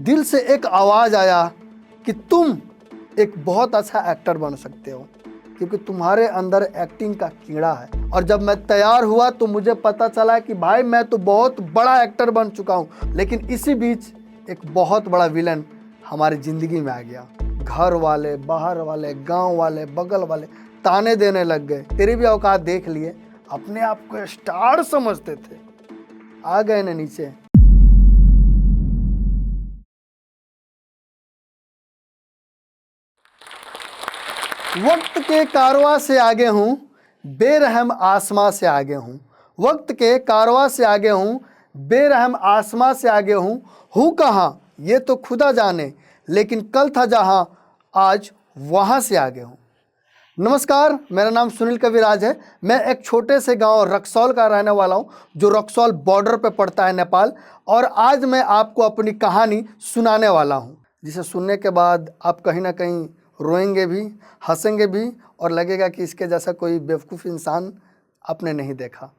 दिल से एक आवाज़ आया कि तुम एक बहुत अच्छा एक्टर बन सकते हो, क्योंकि तुम्हारे अंदर एक्टिंग का कीड़ा है। और जब मैं तैयार हुआ तो मुझे पता चला कि भाई मैं तो बहुत बड़ा एक्टर बन चुका हूँ। लेकिन इसी बीच एक बहुत बड़ा विलन हमारी ज़िंदगी में आ गया। घर वाले, बाहर वाले, गांव वाले, बगल वाले ताने देने लग गए, तेरी भी औकात देख लिए, अपने आप को स्टार समझते थे, आ गए न नीचे। वक्त के कारवां से आगे हूँ, बेरहम आसमां से आगे हूँ। वक्त के कारवां से आगे हूँ, बेरहम आसमां से आगे हूँ कहाँ ये तो खुदा जाने, लेकिन कल था जहाँ आज वहाँ से आगे हूँ। नमस्कार, मेरा नाम सुनील कविराज है। मैं एक छोटे से गांव रक्सौल का रहने वाला हूं, जो रक्सौल बॉर्डर पे पड़ता है नेपाल। और आज मैं आपको अपनी कहानी सुनाने वाला हूं, जिसे सुनने के बाद आप कहीं ना कहीं रोएंगे भी, हंसेंगे भी, और लगेगा कि इसके जैसा कोई बेवकूफ़ इंसान आपने नहीं देखा।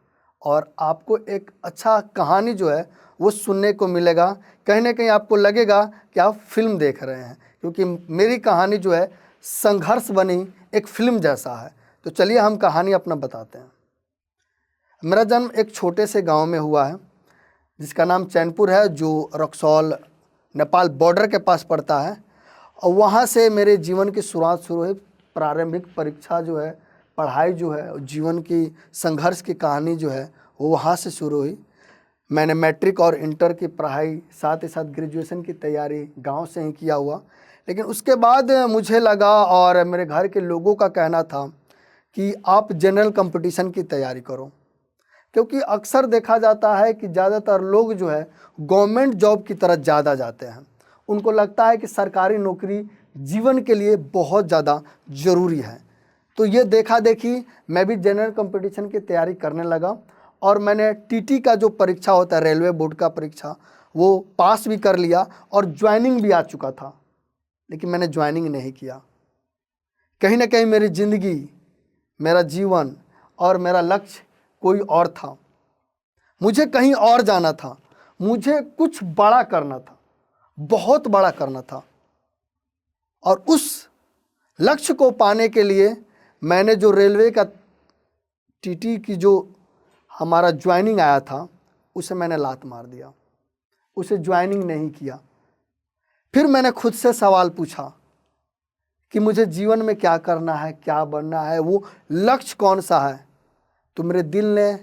और आपको एक अच्छा कहानी जो है वो सुनने को मिलेगा। कहीं ना कहीं आपको लगेगा कि आप फिल्म देख रहे हैं, क्योंकि मेरी कहानी जो है संघर्ष बनी एक फिल्म जैसा है। तो चलिए हम कहानी अपना बताते हैं। मेरा जन्म एक छोटे से गांव में हुआ है, जिसका नाम चैनपुर है, जो रक्सौल नेपाल बॉर्डर के पास पड़ता है। और वहाँ से मेरे जीवन की शुरुआत शुरू हुई। प्रारंभिक परीक्षा जो है, पढ़ाई जो है, जीवन की संघर्ष की कहानी जो है वो वहाँ से शुरू हुई। मैंने मैट्रिक और इंटर की पढ़ाई, साथ ही साथ ग्रेजुएशन की तैयारी गांव से ही किया हुआ। लेकिन उसके बाद मुझे लगा, और मेरे घर के लोगों का कहना था कि आप जनरल कंपटीशन की तैयारी करो, क्योंकि अक्सर देखा जाता है कि ज़्यादातर लोग जो है गवर्नमेंट जॉब की तरफ ज़्यादा जाते हैं। उनको लगता है कि सरकारी नौकरी जीवन के लिए बहुत ज़्यादा ज़रूरी है। तो ये देखा देखी मैं भी जनरल कंपटीशन की तैयारी करने लगा, और मैंने टीटी का जो परीक्षा होता है, रेलवे बोर्ड का परीक्षा, वो पास भी कर लिया और ज्वाइनिंग भी आ चुका था। लेकिन मैंने ज्वाइनिंग नहीं किया। कहीं ना कहीं मेरी ज़िंदगी, मेरा जीवन और मेरा लक्ष्य कोई और था। मुझे कहीं और जाना था, मुझे कुछ बड़ा करना था, बहुत बड़ा करना था। और उस लक्ष्य को पाने के लिए मैंने जो रेलवे का टीटी की जो हमारा ज्वाइनिंग आया था, उसे मैंने लात मार दिया, उसे ज्वाइनिंग नहीं किया। फिर मैंने खुद से सवाल पूछा कि मुझे जीवन में क्या करना है, क्या बनना है, वो लक्ष्य कौन सा है। तो मेरे दिल ने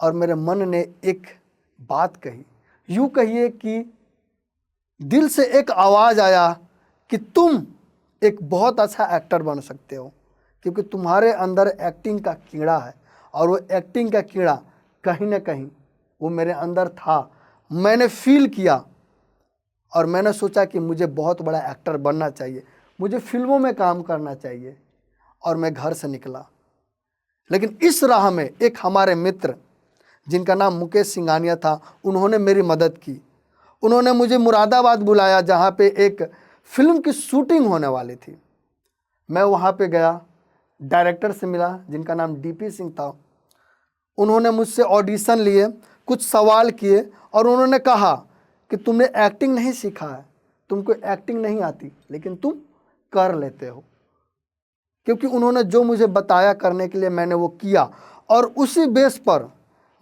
और मेरे मन ने एक बात कही, यूँ कहिए कि दिल से एक आवाज़ आया कि तुम एक बहुत अच्छा एक्टर बन सकते हो, क्योंकि तुम्हारे अंदर एक्टिंग का कीड़ा है। और वो एक्टिंग का कीड़ा कहीं ना कहीं वो मेरे अंदर था। मैंने फील किया और मैंने सोचा कि मुझे बहुत बड़ा एक्टर बनना चाहिए, मुझे फिल्मों में काम करना चाहिए। और मैं घर से निकला। लेकिन इस राह में एक हमारे मित्र, जिनका नाम मुकेश सिंघानिया था, उन्होंने मेरी मदद की। उन्होंने मुझे मुरादाबाद बुलाया, जहाँ पे एक फिल्म की शूटिंग होने वाली थी। मैं वहाँ पे गया, डायरेक्टर से मिला, जिनका नाम डीपी सिंह था। उन्होंने मुझसे ऑडिशन लिए, कुछ सवाल किए, और उन्होंने कहा कि तुमने एक्टिंग नहीं सीखा है, तुमको एक्टिंग नहीं आती, लेकिन तुम कर लेते हो। क्योंकि उन्होंने जो मुझे बताया करने के लिए, मैंने वो किया। और उसी बेस पर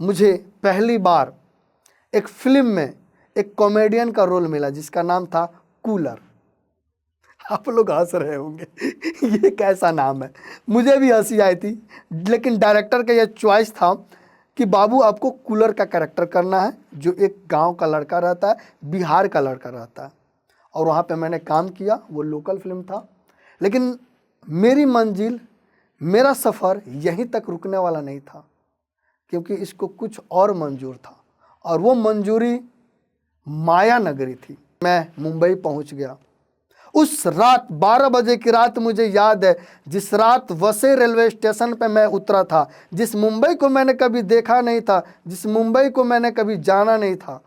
मुझे पहली बार एक फिल्म में एक कॉमेडियन का रोल मिला, जिसका नाम था कूलर। आप लोग हंस रहे होंगे ये कैसा नाम है। मुझे भी हंसी आई थी, लेकिन डायरेक्टर का यह चॉइस था कि बाबू आपको कूलर का कैरेक्टर करना है, जो एक गांव का लड़का रहता है, बिहार का लड़का रहता है। और वहाँ पे मैंने काम किया। वो लोकल फिल्म था, लेकिन मेरी मंजिल, मेरा सफ़र यहीं तक रुकने वाला नहीं था, क्योंकि इसको कुछ और मंजूर था। और वो मंजूरी माया नगरी थी। मैं मुंबई पहुँच गया। उस रात 12 बजे की रात मुझे याद है, जिस रात वसई रेलवे स्टेशन पे मैं उतरा था, जिस मुंबई को मैंने कभी देखा नहीं था, जिस मुंबई को मैंने कभी जाना नहीं था,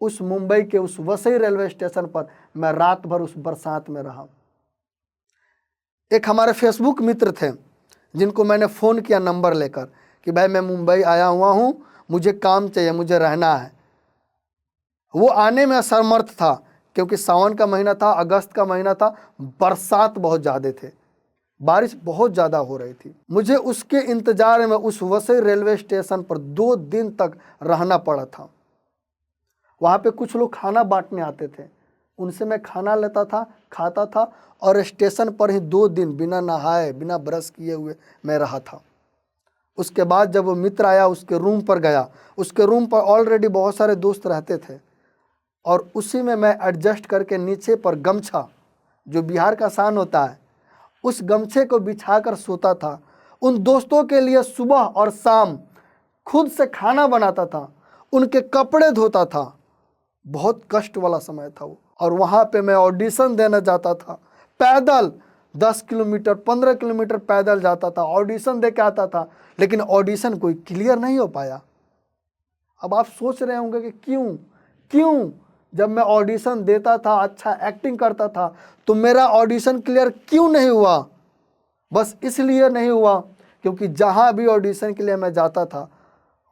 उस मुंबई के उस वसई रेलवे स्टेशन पर मैं रात भर उस बरसात में रहा। एक हमारे फेसबुक मित्र थे, जिनको मैंने फ़ोन किया नंबर लेकर कि भाई मैं मुंबई आया हुआ हूँ, मुझे काम चाहिए, मुझे रहना है। वो आने में असमर्थ था क्योंकि सावन का महीना था, अगस्त का महीना था, बरसात बहुत ज़्यादा थे, बारिश बहुत ज़्यादा हो रही थी। मुझे उसके इंतजार में उस वसई रेलवे स्टेशन पर 2 दिन तक रहना पड़ा था। वहाँ पे कुछ लोग खाना बांटने आते थे, उनसे मैं खाना लेता था, खाता था और स्टेशन पर ही 2 दिन बिना नहाए बिना ब्रश किए हुए मैं रहा था। उसके बाद जब वो मित्र आया, उसके रूम पर गया, उसके रूम पर ऑलरेडी बहुत सारे दोस्त रहते थे और उसी में मैं एडजस्ट करके नीचे पर गमछा, जो बिहार का शान होता है, उस गमछे को बिछाकर सोता था। उन दोस्तों के लिए सुबह और शाम खुद से खाना बनाता था, उनके कपड़े धोता था। बहुत कष्ट वाला समय था वो। और वहाँ पे मैं ऑडिशन देने जाता था, पैदल 10 किलोमीटर 15 किलोमीटर पैदल जाता था, ऑडिशन दे के आता था, लेकिन ऑडिशन कोई क्लियर नहीं हो पाया। अब आप सोच रहे होंगे कि क्यों जब मैं ऑडिशन देता था, अच्छा एक्टिंग करता था, तो मेरा ऑडिशन क्लियर क्यों नहीं हुआ? बस इसलिए नहीं हुआ क्योंकि जहाँ भी ऑडिशन के लिए मैं जाता था,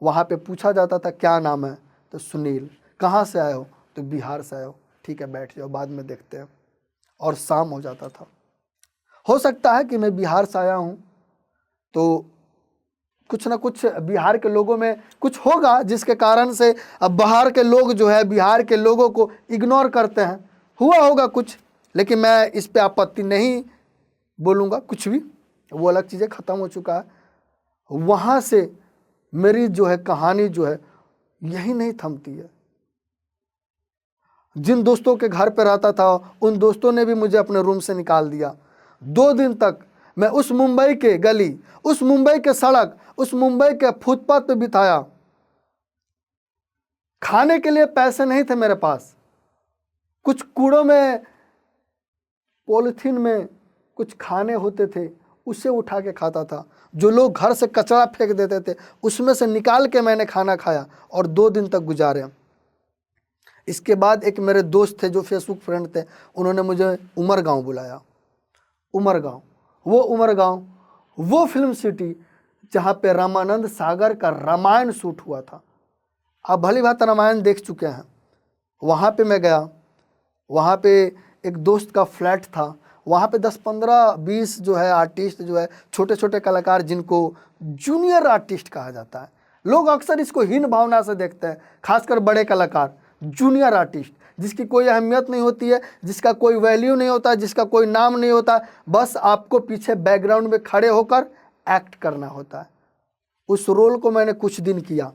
वहाँ पे पूछा जाता था क्या नाम है, तो सुनील। कहाँ से आए हो, तो बिहार से आए हो। ठीक है, बैठ जाओ, बाद में देखते हैं। और शाम हो जाता था। हो सकता है कि मैं बिहार से आया हूँ तो कुछ ना कुछ बिहार के लोगों में कुछ होगा जिसके कारण से अब बाहर के लोग जो है बिहार के लोगों को इग्नोर करते हैं। हुआ होगा कुछ, लेकिन मैं इस पे आपत्ति नहीं बोलूँगा कुछ भी, वो अलग चीज़ें ख़त्म हो चुका है। वहाँ से मेरी जो है कहानी जो है यही नहीं थमती है। जिन दोस्तों के घर पे रहता था, उन दोस्तों ने भी मुझे अपने रूम से निकाल दिया। 2 दिन तक मैं उस मुंबई के गली, उस मुंबई के सड़क, उस मुंबई के फुटपाथ पे बिताया। खाने के लिए पैसे नहीं थे मेरे पास। कुछ कूड़ों में, पॉलिथीन में कुछ खाने होते थे, उसे उठा के खाता था। जो लोग घर से कचरा फेंक देते थे, उसमें से निकाल के मैंने खाना खाया और 2 दिन तक गुजारे। इसके बाद एक मेरे दोस्त थे जो फेसबुक फ्रेंड थे, उन्होंने मुझे उमरगांव बुलाया। उमरगांव वो फिल्म सिटी जहाँ पे रामानंद सागर का रामायण शूट हुआ था। आप भली भांति रामायण देख चुके हैं। वहाँ पे मैं गया, वहाँ पे एक दोस्त का फ्लैट था। वहाँ पे 10, 15, 20 जो है आर्टिस्ट जो है, छोटे छोटे कलाकार, जिनको जूनियर आर्टिस्ट कहा जाता है। लोग अक्सर इसको हीन भावना से देखते हैं, खासकर बड़े कलाकार, जूनियर आर्टिस्ट, जिसकी कोई अहमियत नहीं होती है, जिसका कोई वैल्यू नहीं होता, जिसका कोई नाम नहीं होता, बस आपको पीछे बैकग्राउंड में खड़े होकर एक्ट करना होता है। उस रोल को मैंने कुछ दिन किया।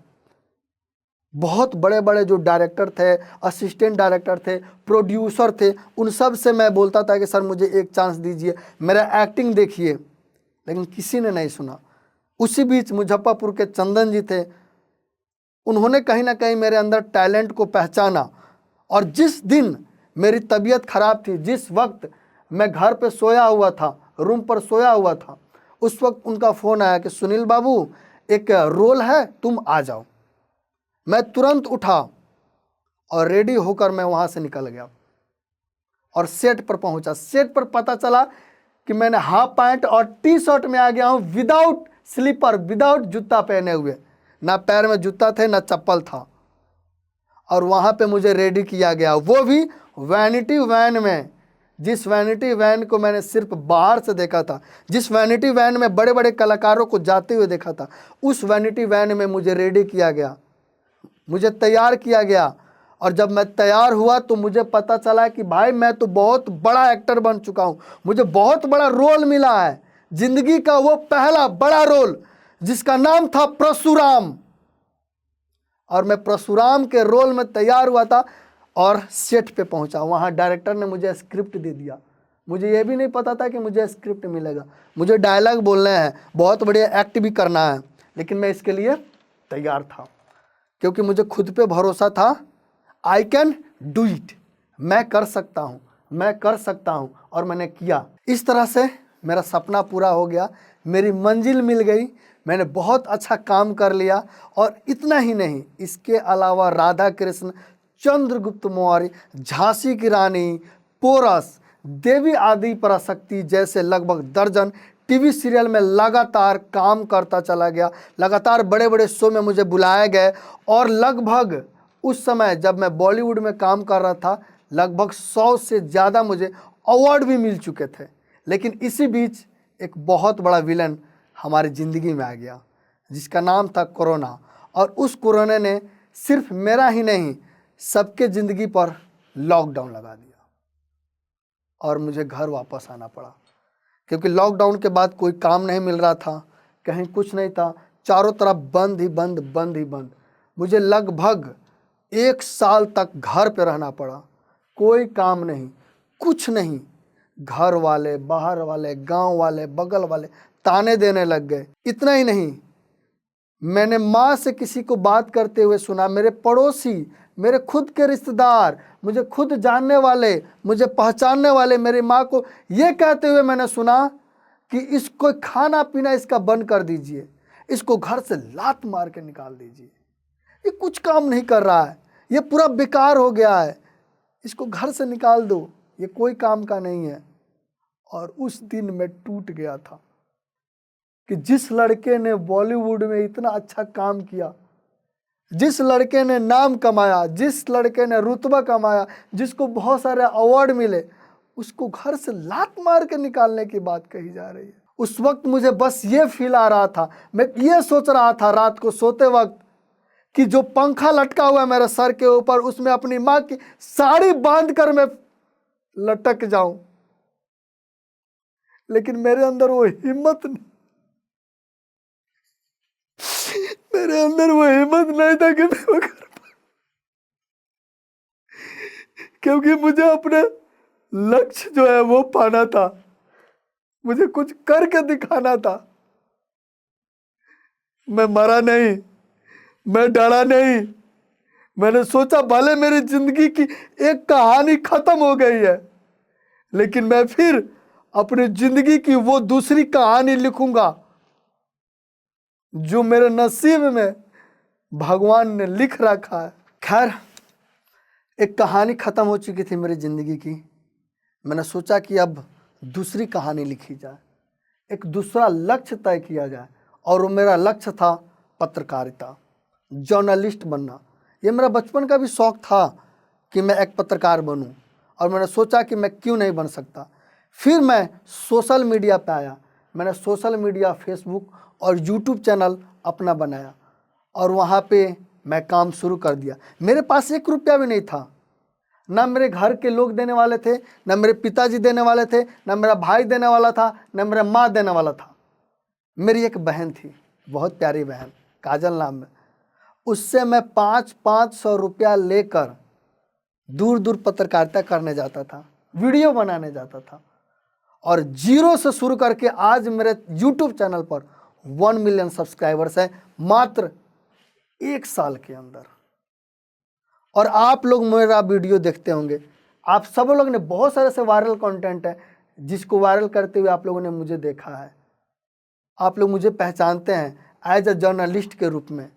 बहुत बड़े बड़े जो डायरेक्टर थे, असिस्टेंट डायरेक्टर थे, प्रोड्यूसर थे, उन सब से मैं बोलता था कि सर मुझे एक चांस दीजिए, मेरा एक्टिंग देखिए, लेकिन किसी ने नहीं सुना। उसी बीच मुजफ्फरपुर के चंदन जी थे, उन्होंने कहीं ना कहीं मेरे अंदर टैलेंट को पहचाना। और जिस दिन मेरी तबीयत खराब थी, जिस वक्त मैं घर पे सोया हुआ था, रूम पर सोया हुआ था, उस वक्त उनका फ़ोन आया कि सुनील बाबू एक रोल है, तुम आ जाओ। मैं तुरंत उठा और रेडी होकर मैं वहाँ से निकल गया और सेट पर पहुँचा। सेट पर पता चला कि मैंने हाफ पैंट और टी शर्ट में आ गया हूँ, विदाउट स्लीपर, विदाउट जूता पहने हुए। ना पैर में जूता थे, ना चप्पल था। और वहाँ पे मुझे रेडी किया गया, वो भी वैनिटी वैन में। जिस वैनिटी वैन को मैंने सिर्फ बाहर से देखा था, जिस वैनिटी वैन में बड़े बड़े कलाकारों को जाते हुए देखा था, उस वैनिटी वैन में मुझे रेडी किया गया, मुझे तैयार किया गया। और जब मैं तैयार हुआ तो मुझे पता चला कि भाई मैं तो बहुत बड़ा एक्टर बन चुका हूँ, मुझे बहुत बड़ा रोल मिला है, जिंदगी का वो पहला बड़ा रोल जिसका नाम था परशुराम। और मैं परशुराम के रोल में तैयार हुआ था और सेट पे पहुंचा। वहाँ डायरेक्टर ने मुझे स्क्रिप्ट दे दिया। मुझे ये भी नहीं पता था कि मुझे स्क्रिप्ट मिलेगा। मुझे डायलॉग बोलने हैं, बहुत बढ़िया एक्ट भी करना है, लेकिन मैं इसके लिए तैयार था क्योंकि मुझे खुद पे भरोसा था। आई कैन डू इट, मैं कर सकता हूँ, मैं कर सकता हूँ। और मैंने किया। इस तरह से मेरा सपना पूरा हो गया, मेरी मंजिल मिल गई, मैंने बहुत अच्छा काम कर लिया। और इतना ही नहीं, इसके अलावा राधा कृष्ण, चंद्रगुप्त मौर्य, झांसी की रानी, पोरस, देवी आदि पराशक्ति जैसे लगभग दर्जन टीवी सीरियल में लगातार काम करता चला गया। लगातार बड़े बड़े शो में मुझे बुलाया गया और लगभग उस समय जब मैं बॉलीवुड में काम कर रहा था लगभग 100 से ज़्यादा मुझे अवार्ड भी मिल चुके थे। लेकिन इसी बीच एक बहुत बड़ा विलन हमारी ज़िंदगी में आ गया जिसका नाम था कोरोना। और उस कोरोना ने सिर्फ मेरा ही नहीं सबके ज़िंदगी पर लॉकडाउन लगा दिया और मुझे घर वापस आना पड़ा, क्योंकि लॉकडाउन के बाद कोई काम नहीं मिल रहा था, कहीं कुछ नहीं था, चारों तरफ बंद ही बंद, बंद ही बंद। मुझे लगभग 1 साल तक घर पे रहना पड़ा, कोई काम नहीं, कुछ नहीं। घर वाले, बाहर वाले, गांव वाले, बगल वाले ताने देने लग गए। इतना ही नहीं, मैंने माँ से किसी को बात करते हुए सुना, मेरे पड़ोसी, मेरे खुद के रिश्तेदार, मुझे खुद जानने वाले, मुझे पहचानने वाले मेरी माँ को ये कहते हुए मैंने सुना कि इसको खाना पीना इसका बंद कर दीजिए, इसको घर से लात मार के निकाल दीजिए, ये कुछ काम नहीं कर रहा है, ये पूरा बेकार हो गया है, इसको घर से निकाल दो, ये कोई काम का नहीं है। और उस दिन मैं टूट गया था कि जिस लड़के ने बॉलीवुड में इतना अच्छा काम किया, जिस लड़के ने नाम कमाया, जिस लड़के ने रुतबा कमाया, जिसको बहुत सारे अवार्ड मिले, उसको घर से लात मार के निकालने की बात कही जा रही है। उस वक्त मुझे बस ये फील आ रहा था, मैं ये सोच रहा था रात को सोते वक्त कि जो पंखा लटका हुआ है मेरे सर के ऊपर, उसमें अपनी माँ की साड़ी बांध कर मैं लटक जाऊं। लेकिन मेरे अंदर वो हिम्मत नहीं, मेरे अंदर वो हिम्मत नहीं था कि मैं वो कर पाऊं, क्योंकि मुझे अपने लक्ष्य जो है वो पाना था, मुझे कुछ करके दिखाना था। मैं मरा नहीं, मैं डरा नहीं। मैंने सोचा भले मेरी जिंदगी की एक कहानी खत्म हो गई है, लेकिन मैं फिर अपनी जिंदगी की वो दूसरी कहानी लिखूंगा जो मेरे नसीब में भगवान ने लिख रखा है। खैर, एक कहानी खत्म हो चुकी थी मेरी जिंदगी की। मैंने सोचा कि अब दूसरी कहानी लिखी जाए, एक दूसरा लक्ष्य तय किया जाए, और वो मेरा लक्ष्य था पत्रकारिता, जर्नलिस्ट बनना। ये मेरा बचपन का भी शौक़ था कि मैं एक पत्रकार बनूं, और मैंने सोचा कि मैं क्यों नहीं बन सकता। फिर मैं सोशल मीडिया पे आया, मैंने सोशल मीडिया, फेसबुक और यूट्यूब चैनल अपना बनाया, और वहाँ पे मैं काम शुरू कर दिया। मेरे पास 1 रुपया भी नहीं था, ना मेरे घर के लोग देने वाले थे, ना मेरे पिताजी देने वाले थे, ना मेरा भाई देने वाला था, ना मेरा माँ देने वाला था। मेरी एक बहन थी, बहुत प्यारी बहन, काजल नाम है। उससे मैं 500 रुपया लेकर दूर दूर पत्रकारिता करने जाता था, वीडियो बनाने जाता था, और जीरो से शुरू करके आज मेरे यूट्यूब चैनल पर 1 मिलियन सब्सक्राइबर्स हैं मात्र 1 साल के अंदर। और आप लोग मेरा वीडियो देखते होंगे, आप सब लोग ने, बहुत सारे से वायरल कंटेंट है जिसको वायरल करते हुए आप लोगों ने मुझे देखा है। आप लोग मुझे पहचानते हैं एज अ जर्नलिस्ट के रूप में।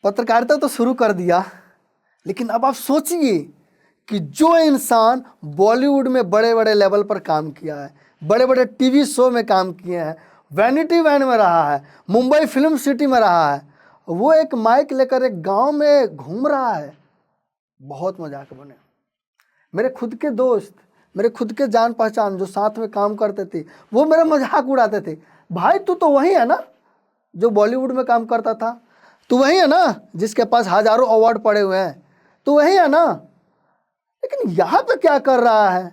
पत्रकारिता तो शुरू कर दिया, लेकिन अब आप सोचिए कि जो इंसान बॉलीवुड में बड़े बड़े लेवल पर काम किया है, बड़े बड़े टीवी शो में काम किए हैं, वैनिटी वैन में रहा है, मुंबई फिल्म सिटी में रहा है, वो एक माइक लेकर एक गांव में घूम रहा है। बहुत मजाक बने। मेरे खुद के दोस्त, मेरे खुद के जान पहचान जो साथ में काम करते थे, वो मेरा मजाक उड़ाते थे, भाई तू तो वही है ना जो बॉलीवुड में काम करता था, तू वही है ना जिसके पास हजारों अवार्ड पड़े हुए हैं, तू वही है ना, लेकिन यहाँ पे क्या कर रहा है?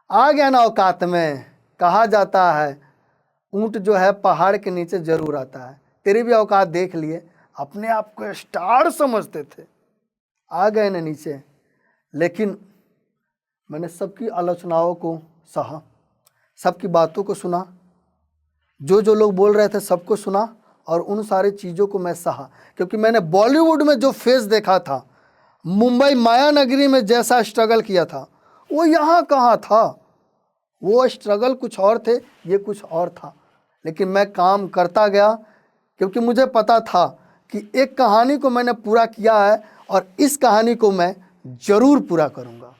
आ गया ना औकात में। कहा जाता है ऊंट जो है पहाड़ के नीचे जरूर आता है। तेरी भी औकात देख लिए, अपने आप को स्टार समझते थे, आ गए ना नीचे। लेकिन मैंने सबकी आलोचनाओं को सहा, सबकी बातों को सुना, जो जो लोग बोल रहे थे सबको सुना, और उन सारी चीज़ों को मैं सहा, क्योंकि मैंने बॉलीवुड में जो फेस देखा था, मुंबई माया नगरी में जैसा स्ट्रगल किया था, वो यहाँ कहाँ था। वो स्ट्रगल कुछ और थे, ये कुछ और था। लेकिन मैं काम करता गया, क्योंकि मुझे पता था कि एक कहानी को मैंने पूरा किया है और इस कहानी को मैं ज़रूर पूरा करूँगा।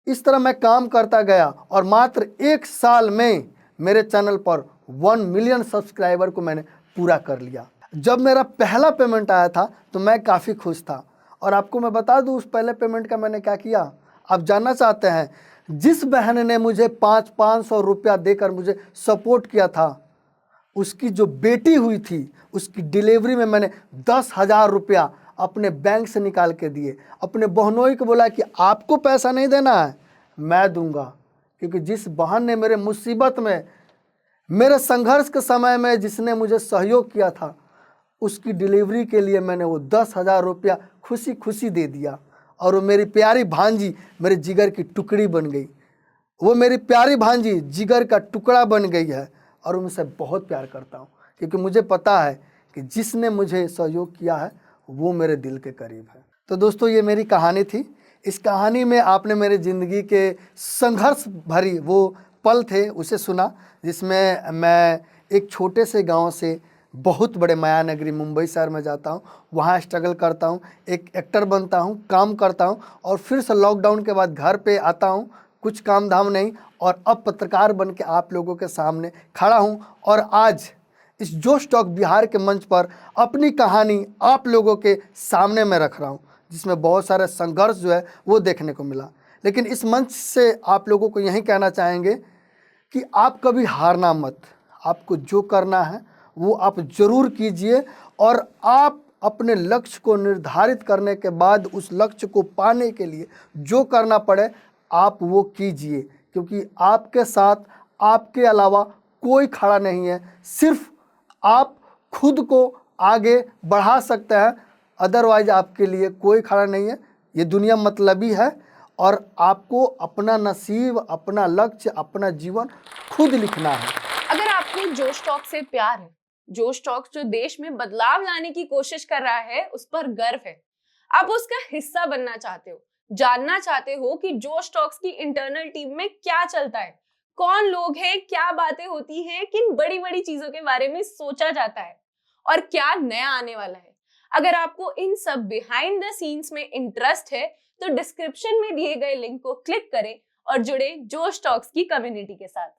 इस तरह मैं काम करता गया, और मात्र 1 साल में मेरे चैनल पर 1 मिलियन सब्सक्राइबर को मैंने पूरा कर लिया। जब मेरा पहला पेमेंट आया था तो मैं काफ़ी खुश था, और आपको मैं बता दूं उस पहले पेमेंट का मैंने क्या किया, आप जानना चाहते हैं? जिस बहन ने मुझे 500 रुपया देकर मुझे सपोर्ट किया था, उसकी जो बेटी हुई थी उसकी डिलीवरी में मैंने 10,000 रुपया अपने बैंक से निकाल के दिए। अपने बहनोई को बोला कि आपको पैसा नहीं देना है, मैं दूंगा, क्योंकि जिस बहन ने मेरे मुसीबत में, मेरे संघर्ष के समय में जिसने मुझे सहयोग किया था, उसकी डिलीवरी के लिए मैंने वो 10,000 रुपया खुशी खुशी दे दिया। और वो मेरी प्यारी भांजी मेरे जिगर की टुकड़ी बन गई। वो मेरी प्यारी भांजी जिगर का टुकड़ा बन गई है और उनसे बहुत प्यार करता हूँ, क्योंकि मुझे पता है कि जिसने मुझे सहयोग किया है वो मेरे दिल के करीब है। तो दोस्तों, ये मेरी कहानी थी। इस कहानी में आपने मेरे ज़िंदगी के संघर्ष भरी वो पल थे उसे सुना, जिसमें मैं एक छोटे से गांव से बहुत बड़े माया नगरी मुंबई शहर में जाता हूँ, वहाँ स्ट्रगल करता हूँ, एक एक्टर बनता हूँ, काम करता हूँ और फिर से लॉकडाउन के बाद घर पे आता हूँ, कुछ काम धाम नहीं, और अब पत्रकार बन के आप लोगों के सामने खड़ा हूँ। और आज इस जोश टॉक बिहार के मंच पर अपनी कहानी आप लोगों के सामने में रख रहा हूँ, जिसमें बहुत सारे संघर्ष जो है वो देखने को मिला। लेकिन इस मंच से आप लोगों को यही कहना चाहेंगे कि आप कभी हारना मत। आपको जो करना है वो आप ज़रूर कीजिए, और आप अपने लक्ष्य को निर्धारित करने के बाद उस लक्ष्य को पाने के लिए जो करना पड़े आप वो कीजिए, क्योंकि आपके साथ आपके अलावा कोई खड़ा नहीं है। सिर्फ आप खुद को आगे बढ़ा सकते हैं, अदरवाइज आपके लिए कोई खड़ा नहीं है। ये दुनिया मतलबी है और आपको अपना नसीब, अपना लक्ष्य, अपना जीवन खुद लिखना है। अगर आपको जोश टॉक से प्यार है, जोश टॉक जो देश में बदलाव लाने की कोशिश कर रहा है उस पर गर्व है, आप उसका हिस्सा बनना चाहते हो, जानना चाहते हो कि जोश टॉक्स की इंटरनल टीम में क्या चलता है, कौन लोग हैं, क्या बातें होती हैं, किन बड़ी बड़ी चीजों के बारे में सोचा जाता है और क्या नया आने वाला है, अगर आपको इन सब बिहाइंड द सीन्स में इंटरेस्ट है तो डिस्क्रिप्शन में दिए गए लिंक को क्लिक करें और जुड़े जोश टॉक्स की कम्युनिटी के साथ।